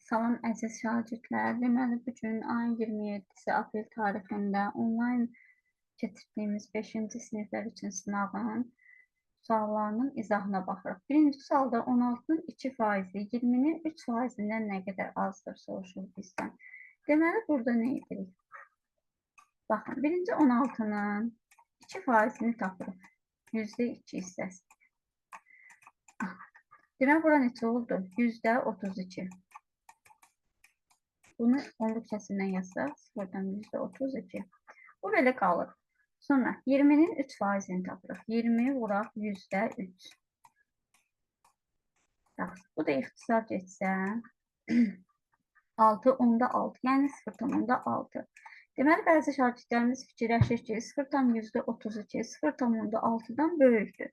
Salam əziz şagirdlər, deməli bugün ayın 27-si aprel tarixində onlayn keçirdiyimiz 5-ci siniflər üçün sınavın suallarının izahına baxırıq. Birinci sualda 16-nın 2%, 20-nin 3%-dən nə qədər azdır soruşur bizdən. Deməli burada nə edirik? Baxın, birinci 16-nın 2%-ni tapırıq. %2 hissəsi. Deməli bura neçə oldu? %32. Bunu onluq kəsimdən yazsaq, 0-dan %32. Bu belə qalır. Sonra 20-nin 3%-ni tapırıq. 20 vuraq %3. Bu da ixtisar getsə 6, onda 6. Yəni 0,6. Deməli, bəzi şagirdlərimiz fikirləşir ki, 0,32 0,6-dan böyükdür.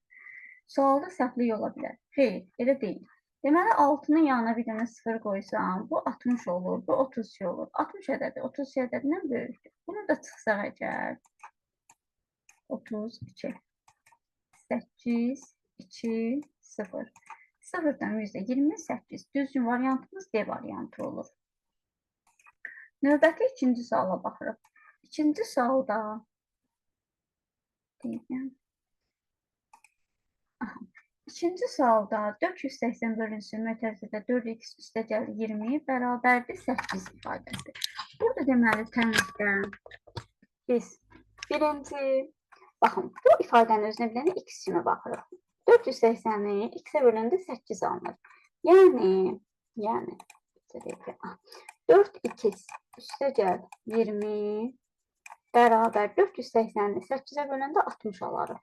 Sualda səhvlik ola bilər. Xeyr, elə deyil. Deməli, 6-nın yanına bir dənə 0 qoysam, bu 60 olur, bu 32 olur. 60 ədədi 32 ədədindən böyükdür. Bunu da çıxsaq əgər 32, 8, 2, 0. 0-dan %28. Düzgün variantımız D variantı olur. Növbəti ikinci suala baxırıq. İkinci sualda İkinci sualda 480 bölünsün mötərizədə 4x üstəgəl 20 bərabərdir 8 ifadəsi. Burada deməli təmizdə biz birinci, baxın, bu ifadənin özünə bir dənə x kimi baxırıq. 480-i x-ə böləndə 8 alınır. Yəni 4x üstəgəl 20 bərabər 480-i 8-ə böləndə 60 alarıq.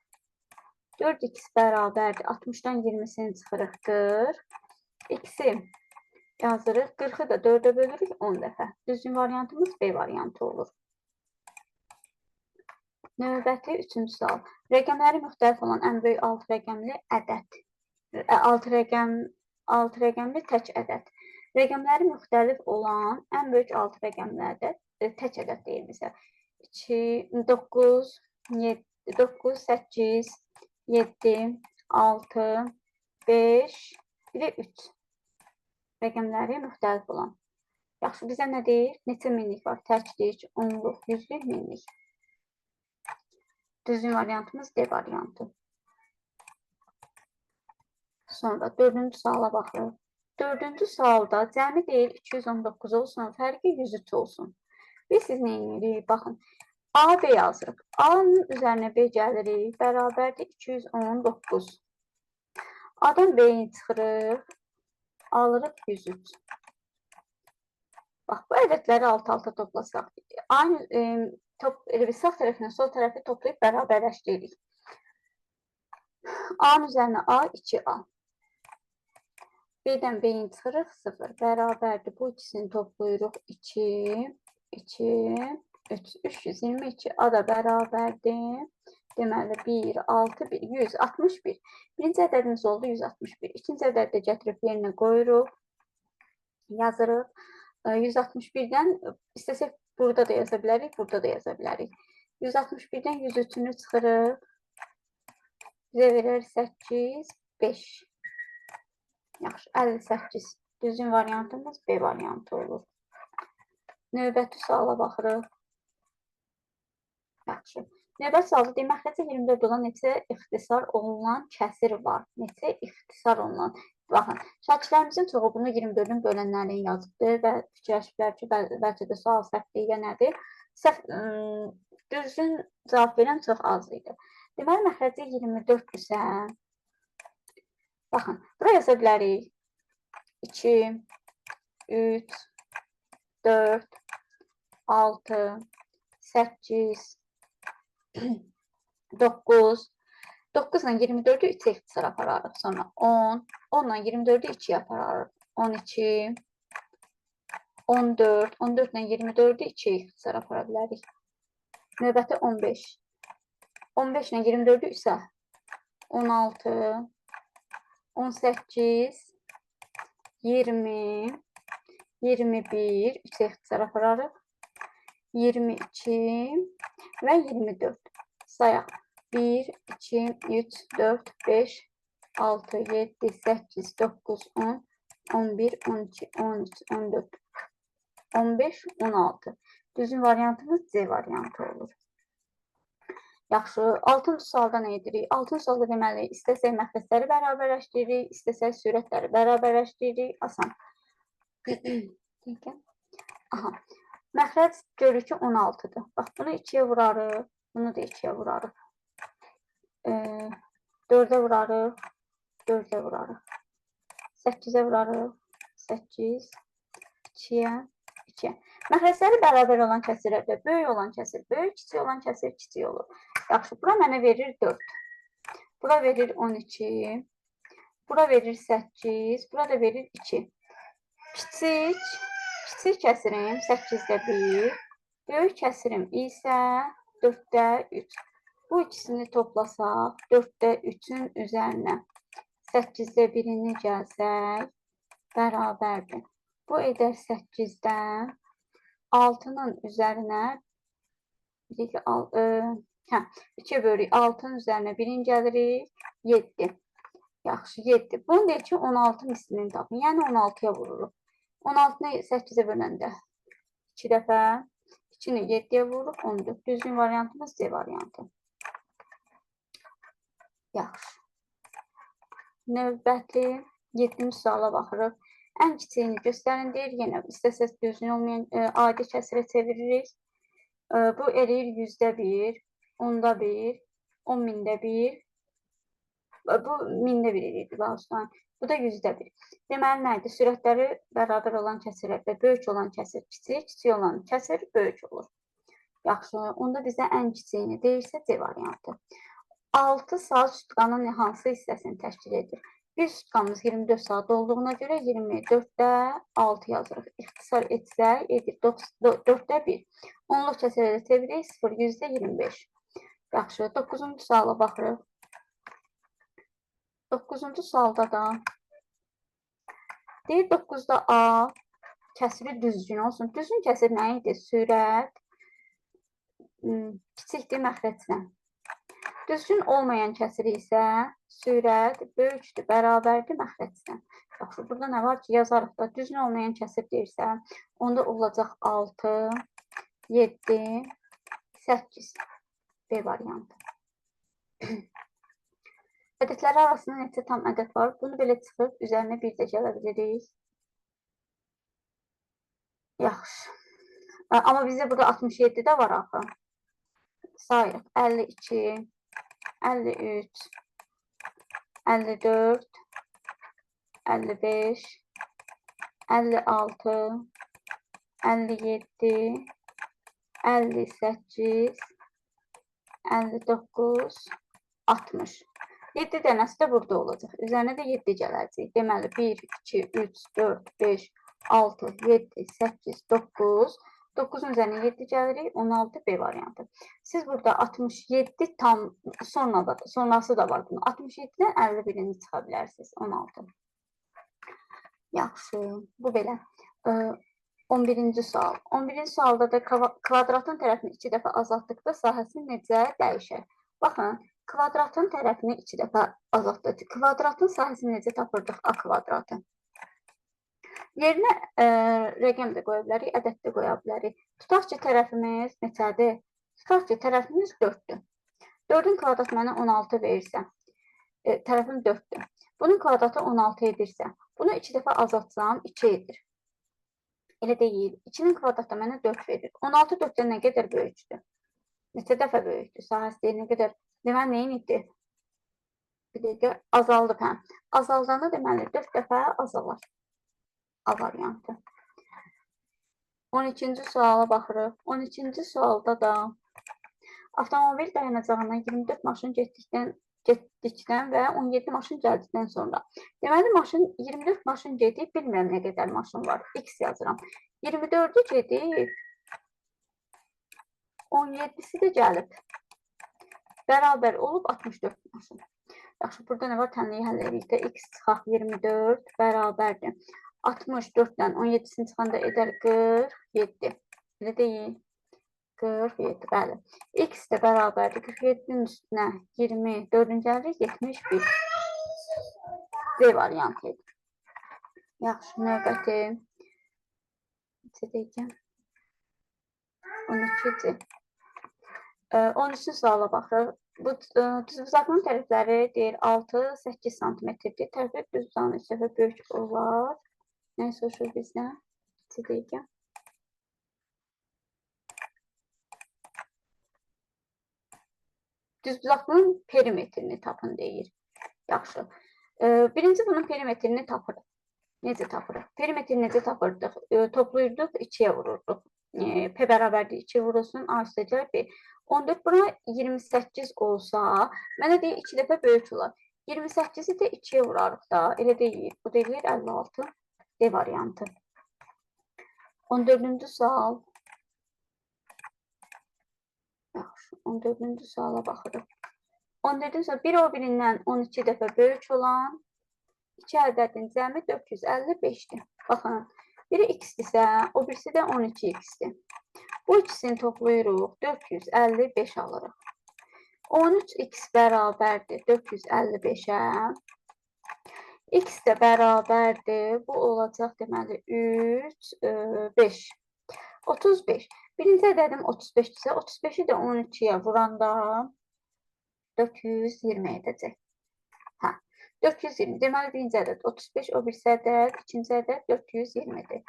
4x bərabərdir. 60-dan 20-sini çıxırıq 40. X-i yazırıq. 40-ı da 4-ə bölürük 10 dəfə. Düzgün variantımız B variantı olur. Növbəti üçüncü sual. Rəqəmləri müxtəlif olan ən böyük 6 rəqəmli ədəd. 6 rəqəmli tək ədəd. Rəqəmləri müxtəlif olan ən böyük 6 rəqəmlərdə tək ədəd deyil bizə. 2, 9, 8, 7, 6, 5, bir də 3 rəqəmləri müxtəlif olan. Yaxşı, bizə nə deyir? Neçə minlik var? Təklik, onluq, yüzlük, minlik. Düzgün variantımız D variantı. Sonra dördüncü suala baxırıq. Dördüncü sualda cəmi deyil 219 olsun, fərqi 103 olsun. Biz siz nə edirik? Baxın. A, B yazırıq. A-nın üzərinə B gəlirik. Bərabərdir 219. A-dan B-ni çıxırıq. Alırıq 103. Bax, bu ədədləri alt-alta toplasaq. Sağ tərəfinə sol tərəfi toplayıb bərabərləşdiririk. A-nın üzərinə A, 2A. B-dən B-ni çıxırıq 0. Bərabərdir. Bu ikisini toplayırıq 2, 2, 322. A da bərabərdir. Deməli, 1, 6, 1, 161. Birinci ədədimiz oldu 161. İkinci ədədə gətirib yerinə qoyuruq. Yazırıq. 161-dən istəsək burada da yaza bilərik, burada da yaza bilərik. 161-dən 103-ünü çıxırıq. Bizə verir 8, 5. Yaxşı, 58. Düzgün variantımız B variantı olur. Növbəti suala baxırıq. Yaxşı. Növbəti sualda demək məxrəcə 24 olan neçə ixtisar olunan kəsir var? Neçə ixtisar olunan? Baxın, şagirdlərimizin çoxu bunu 24-ün bölənlərini yazıbdır və fikirləşiblər ki, bəlkə də sual səhvliyə nədir? Düzgün cavab verən çox az idi. Deməli, məxrəcə 24-dürsə, baxın, buraya yaza bilərik. 2, 3, 4, 6, 8, 9. 9 ilə 24-ü 3 ixtisar apararıq. Sonra 10. 10 ilə 24-ü 2 apararıq. 12. 14. 14 ilə 24-ü 2 ixtisar apara bilərik. Növbəti 15. 15 ilə 24-ü isə 16. 18. 20. 21. 3 ixtisar apararıq. 22 və 24. Sayaq. 1, 2, 3, 4, 5, 6, 7, 8, 9, 10, 11, 12, 13, 14, 15, 16. Düzgün variantımız C variantı olur. Yaxşı, 6-cı sualda nə edirik? 6-cı sualda deməli, istəsək məxrəcləri bərabərləşdiririk, istəsək sürətləri bərabərləşdiririk. Asan. Aha. Məxrəc görürük ki, 16-dır. Bax, bunu 2-yə vurarıq, bunu da 2-yə vurarıq. 4-ə vurarıq, 4-ə vurarıq. 8-ə vurarıq, 8, 2-yə, 2-yə. Məxrəcləri bərabər olan kəsirlərdə böyük olan kəsir böyük, kiçik olan kəsir kiçik olur. Yaxşı, bura mənə verir 4. Bura verir 12. Bura verir 8. Bura da verir 2. Kiçik kəsirim 8-də 1. Böyük kəsirim isə 4-də 3. Bu ikisini toplasaq 4-də 3-ün üzərinə 8-də 1-ini gəlsək bərabərdir. Bu edər 8-dən 6-nın üzərinə 2 bölük 6-nın üzərinə 1-in gəlirik 7. Yaxşı, 7. Bunu deyək ki, 16 mislini tapın. Yəni 16-ya vururuq. 16-nı 8-ə böləndə 2 dəfə, 2-ni 7-yə vururuq, 14. Düzgün variantımız C variantı. Yaxşı. Növbəti 7-ci suala baxırıq. Ən kiçiyini göstərin deyir. Yenə istəsəz düzgün olmayan adi kəsirə çeviririk. Bu eləyir 100-də 1, 10-da 1, 10 mində 1. Bu 1000-də 1 eləyirdi, bağışlayın. Bu da 100-də 1. Deməli, nə idi? Sürətləri bərabər olan kəsirlərdə böyük olan kəsir kiçik, kiçik olan kəsir böyük olur. Yaxşı, onda bizə ən kiçiyini deyirsə C variantı. 6 saat sütqanın hansı hissəsini təşkil edir? Bir sütqanımız 24 saat olduğuna görə 24-də 6 yazırıq. İxtisar etsək, edir 4-də 1. Onluq kəsirə çeviririk 0, 100-də 25. Yaxşı, 9-cu suala baxırıq. 9-cu sualda da deyir 9-da A kəsiri düzgün olsun. Düzgün kəsir nə idi? Sürət kiçikdir məxrəcdən. Düzgün olmayan kəsir isə sürət böyükdür, bərabərdir məxrəcdən. Yaxşı, burada nə var ki, yazarıq da düzgün olmayan kəsir deyirsə, onda olacaq 6, 7, 8 B variantı. Ədədləri arasında neçə tam ədəd var? Bunu belə çıxıb, üzərinə bir də gələ bilirik. Yaxşı. Amma bizdə burada 67 də var axı. Sayırıq. 52, 53, 54, 55, 56, 57, 58, 59, 60. 7 dənəsi də burada olacaq. Üzərinə də 7 gələcək. Deməli, 1, 2, 3, 4, 5, 6, 7, 8, 9. 9-un üzərinə 7 gəlirik. 16 B variantı. Siz burada 67 tam sonrası da var bunun. 67-dən 51-ini çıxa bilərsiniz. 16. Yaxşı. Bu belə. 11-ci sual. 11-ci sualda da kvadratın tərəfini 2 dəfə azaltdıqda sahəsini necə dəyişər? Baxın, kvadratın tərəfini 2 dəfə azaltdıq. Kvadratın sahəsini necə tapırdıq? A kvadratı. Yerinə rəqəm də qoya bilərik, ədəd də qoya bilərik. Tutaq ki, tərəfimiz neçədir? Tutaq ki, tərəfimiz 4-dür. 4-ün kvadratı mənə 16 verirsə, tərəfim 4-dür. Bunun kvadratı 16 edirsə, bunu 2 dəfə azaltsam 2 edir. Elə deyil. 2-nin kvadratı mənə 4 verir. 16 4-dən nə qədər böyükdür? Neçə dəfə böyükdür? Sahəsi deyil, nə qədər? Deməli, neyin idi? Bir dəqiqə, azaldıq, hə. Azaldanda deməli, 4 dəfə azalar. A variantı. 12-ci suala baxırıq. 12-ci sualda da avtomobil dayanacağından 24 maşın getdikdən və 17 maşın gəldikdən sonra. Deməli, 24 maşın gedib, bilmirəm nə qədər maşın var. X yazıram. 24-ü gedib, 17-si də gəlib. Bərabər olub 64 maşın. Yaxşı, burada nə var? Tənliyi həll edikdə X çıxaq 24 bərabərdir. 64-dən 17-sini çıxanda edər 47. Elə deyil. 47, bəli. X də bərabərdir. 47-nin üstünə 24-ün gəlir, 71. D variantı edir. Yaxşı, növbəti. Neçə deyəcəm? 12-dir. 13-cü suala baxırıq. Bu düzbucaqlının tərəfləri deyir 6-8 santimetrdir. Tərəflər düzbucağın üç dəfə böyük olar. Nə soruşur bizdən? Neçə deyəcəm? Düzbucaqlının perimetrini tapın deyir. Yaxşı. Birinci bunun perimetrini tapırıq. Necə tapırıq? Perimetri necə tapırdıq? Toplayırdıq, 2-yə vururduq. P bərabərdir 2 vurulsun, A üstəgəl B. 14 buna 28 olsa, mənə deyir 2 dəfə böyük olar. 28-i də 2-yə vurarıq da, elə deyil. Bu deyir 56 D variantı. 14-cü sual. Yaxşı, 14-cü suala baxırıq. 14-cü sual, bir o birindən 12 dəfə böyük olan 2 ədədin cəmi 455-dir. Baxın, biri x-dirsə, o birisi də 12x-dir. Bu ikisini toplayırıq, 455 alırıq. 13x bərabərdir 455-ə. X də bərabərdir, bu olacaq deməli 3, 5. 35. Birinci ədədim 35-dirsə, 35-i də 12-yə vuranda 420 edəcək. 420. Deməli, birinci ədəd 35, o birisi ədəd, ikinci ədəd 420-dir.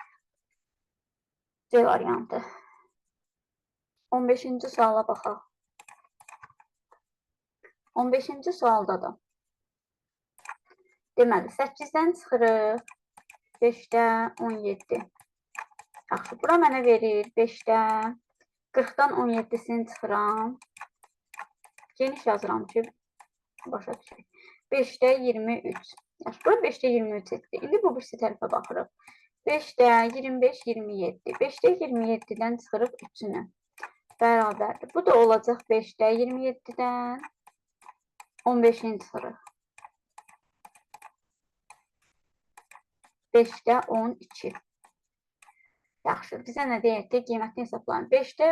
C variantı. 15-ci suala baxaq. 15-ci sualda da. Deməli, 8-dən çıxırıq, 5-də 17. Yaxşı, bura mənə verir 5-də 40-dan 17-sini çıxıram. Geniş yazıram ki, başa düşək. 5-də 23. Yaxşı, bura 5-də 23 etdi. İndi bu birisi tərəfə baxırıq. 5-də 25, 27. 5-də 27-dən çıxırıq 3-ünü. Bərabərdir. Bu da olacaq 5-də 27-dən 15-ini çıxırıq. 5-də 12. Yaxşı, bizə nə deyəkdir? Qiymətini hesablayın. 5-də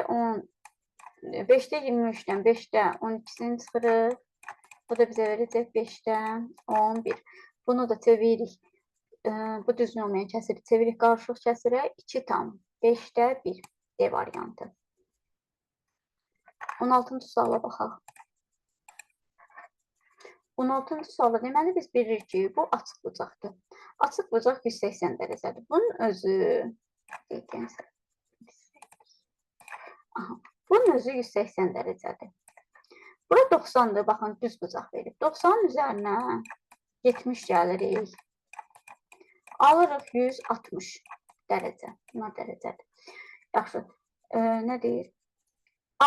23-dən 5-də 12-sini çıxırıq. Bu da bizə verəcək 5-də 11. Bunu da çeviririk. Bu düzgün olmayan kəsiri çeviririk qarşılıq kəsirə. 2 tam. 5-də 1. D variantı. 16-cı suala baxaq. 16-cı sualda deməli biz bilirik ki, bu açıq bucaqdır. Açıq bucaq 180 dərəcədir. Bunun özü Bunun özü 180 dərəcədir. Bura 90-dır. Baxın, düz bucaq verib. 90-ın üzərinə 70 gəlirik. Alırıq 160 dərəcə. Buna dərəcədir. Yaxşı. Nə deyir? A,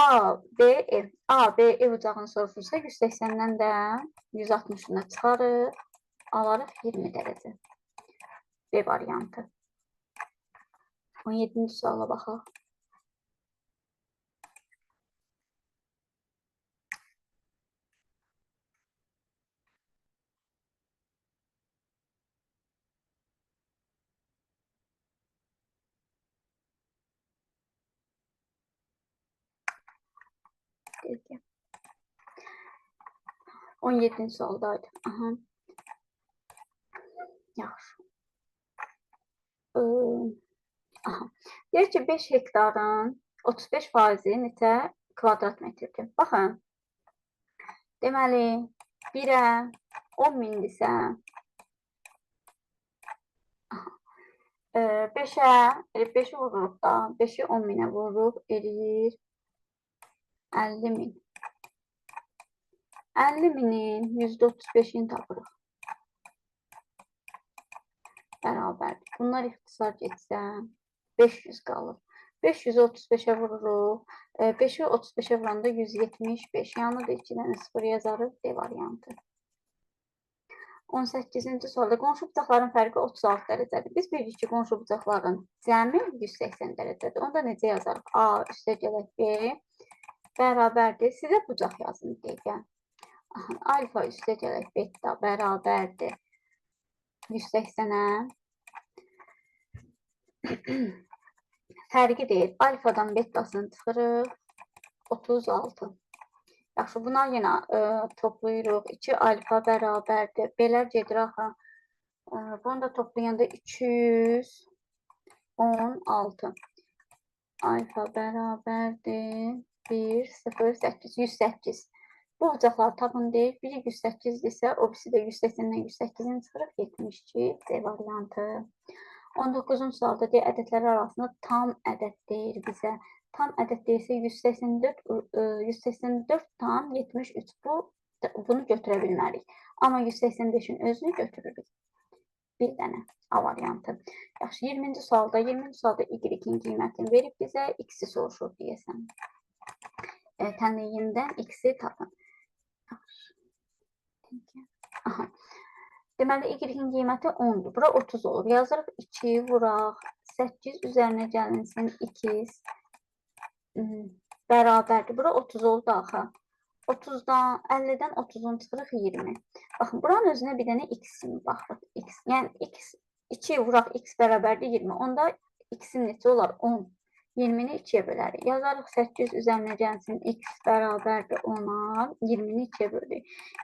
B, E. A, B, E bucağını soruşursa 180-dən də 160-ına çıxarıq. Alarıq 20 dərəcə. B variantı. 17-ci suala baxaq. Peki. 17-ci sualdaydı. Aha. Yaxşı. Aha. Deyir ki, 5 hektarın 35% neçə kvadrat metrdir? Baxın. Deməli, 1-ə 10 mindirsə, 5-ə, 5-i vururuq da, 5-i 10 minə vururuq, eləyir 50 min. 50 minin %35-ini tapırıq. Bərabərdir. Bunlar ixtisar getsə 500 qalır. 535-ə vururuq. 5-i 35-ə vuranda 175. Yanına da 2 dənə 0 yazarıq. D variantı. 18-ci sualda qonşu bucaqların fərqi 36 dərəcədir. Biz bilirik ki, qonşu bucaqların cəmi 180 dərəcədir. Onda necə yazarıq? A üstə gələk B bərabərdir. Sizə bucaq yazın deyək. Alfa üstə gələk beta bərabərdir 180-ə. Fərqi deyil. Alfadan betasını çıxırıq. 36. Yaxşı, buna yenə toplayırıq. 2 alfa bərabərdir. Belər gedir axı. Bunu da toplayanda 216. Alfa bərabərdir 1, 0, 8, 108. Bu olacaqlar tapın deyil. Biri 108-dirsə, o birisi də 180-dən 108-in çıxırıq 72 D variantı. 19-cu sualda deyir, ədədlər arasında tam ədəd deyir bizə. Tam ədəd deyirsə 184 tam 73. Bunu götürə bilmərik. Amma 185-in özünü götürürük. Bir dənə A variantı. Yaxşı, 20-ci sualda Y-in qiymətini verib bizə X-i soruşur deyəsən. Tənliyindən X-i tapın. Aha. Deməli, Y-in qiyməti 10-dur. Bura 30 olur. Yazırıq 2 vuraq. 8 üzərinə gəlinsin 2 bərabərdir. Bura 30 oldu axı. 30-dan, 50-dən 30-un çıxırıq 20. Baxın, buranın özünə bir dənə X kimi baxırıq. X. Yəni, X 2 vuraq X bərabərdir 20. Onda X-in neçə olar? 10. 20-ni 2-yə bölərik. Yazarıq 8 üzərinə gəlsin X bərabərdir 10-a. 20-ni 2-yə böldük.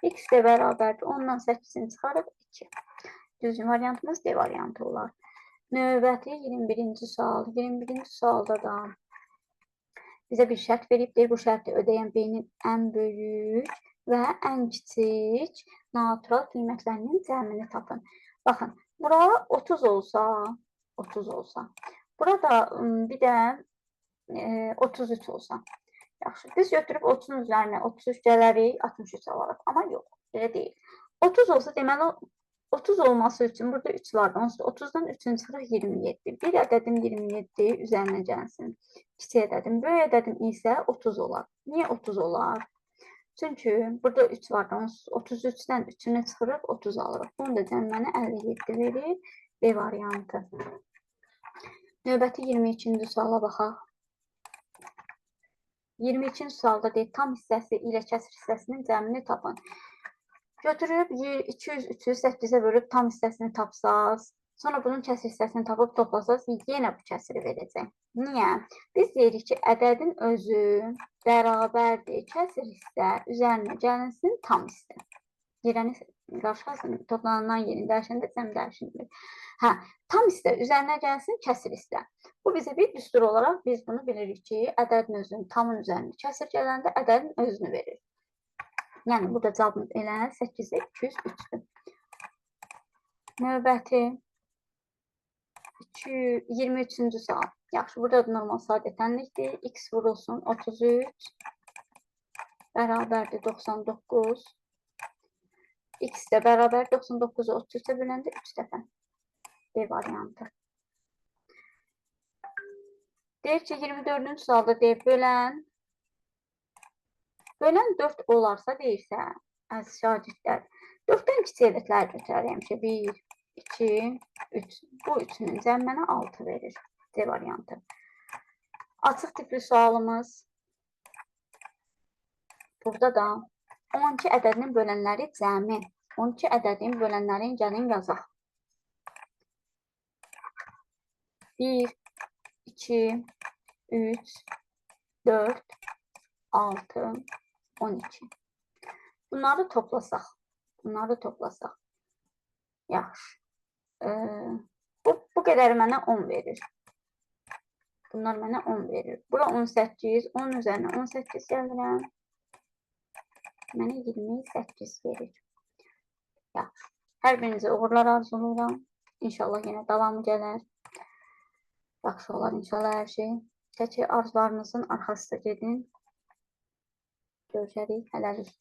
X də bərabərdir 10-dan 8-ini çıxarıb 2. Düzgün variantımız D variantı olar. Növbəti 21-ci sual. 21-ci sualda da bizə bir şərt veribdir. Bu şərti ödəyən B-nin ən böyük və ən kiçik natural qiymətlərinin cəmini tapın. Baxın, bura 30 olsa, burada bir də 33 olsa. Yaxşı, biz götürüb 30-un üzərinə 33 gələrik, 63 alarıq. Amma yox, belə deyil. 30 olsa, deməli, 30 olması üçün burada 3 vardı. 30-dan 3-ün çıxırıq 27. Bir ədədim 27 üzərinə gəlsin. Kiçik ədədim, böyük ədədim isə 30 olar. Niyə 30 olar? Çünki burada 3 vardı. 33-dən 3-ünü çıxırıq 30 alırıq. Bunu da cəmməni 57 verir. B variantı. Növbəti 22-ci suala baxaq. 22-ci sualda deyil, tam hissəsi ilə kəsir hissəsinin cəmini tapın. Götürüb 200-300 8-ə bölüb tam hissəsini tapsaz, sonra bunun kəsir hissəsini tapıb toplasaz, yenə bu kəsiri verəcək. Niyə? Biz deyirik ki, ədədin özü bərabərdir kəsir hissə üzərinə gəlinsin tam hissə. Yerəni qarşılasın, toplanılan yerin dəyişəndə cəm dəyişinidir. Tam hissə üzərinə gəlsin kəsir hissə. Bu bizə bir düstur olaraq biz bunu bilirik ki, ədədin özünün tamın üzərinə kəsir gələndə ədədin özünü verir. Yəni, burada cavabımız elə 8-də 203-dür. Növbəti 23-cü sual. Yaxşı, burada da normal sadətənlikdir. X vurulsun 33 bərabərdir 99. X də bərabər 99-u 33-ə böləndə 3 dəfə. B variantı. Deyir ki, 24-cü sualda deyir, bölən 4 olarsa deyirsə, əziz şagirdlər, 4-dən kiçik ədədlər götürər həmişə. 1, 2, 3. Bu üçünün cəmmənə 6 verir. D variantı. Açıq tipli sualımız. Burada da 12 ədədinin bölənləri cəmi. 12 ədədinin bölənlərin gəlin yazaq. 1, 2, 3, 4, 6, 12. Bunları toplasaq. Yaxşı. Bu qədər mənə 10 verir. Bunlar mənə 10 verir. Bura 18, 10 üzərinə 18 gəlirəm. Mənə 28 verir. Yaxşı. Hər birinizə uğurlar arzulayıram. İnşallah yenə davamı gələr. Yaxşı olar inşallah hər şey. Təki arzularınızın arxasında gedin. Görüşərik. Hələlik.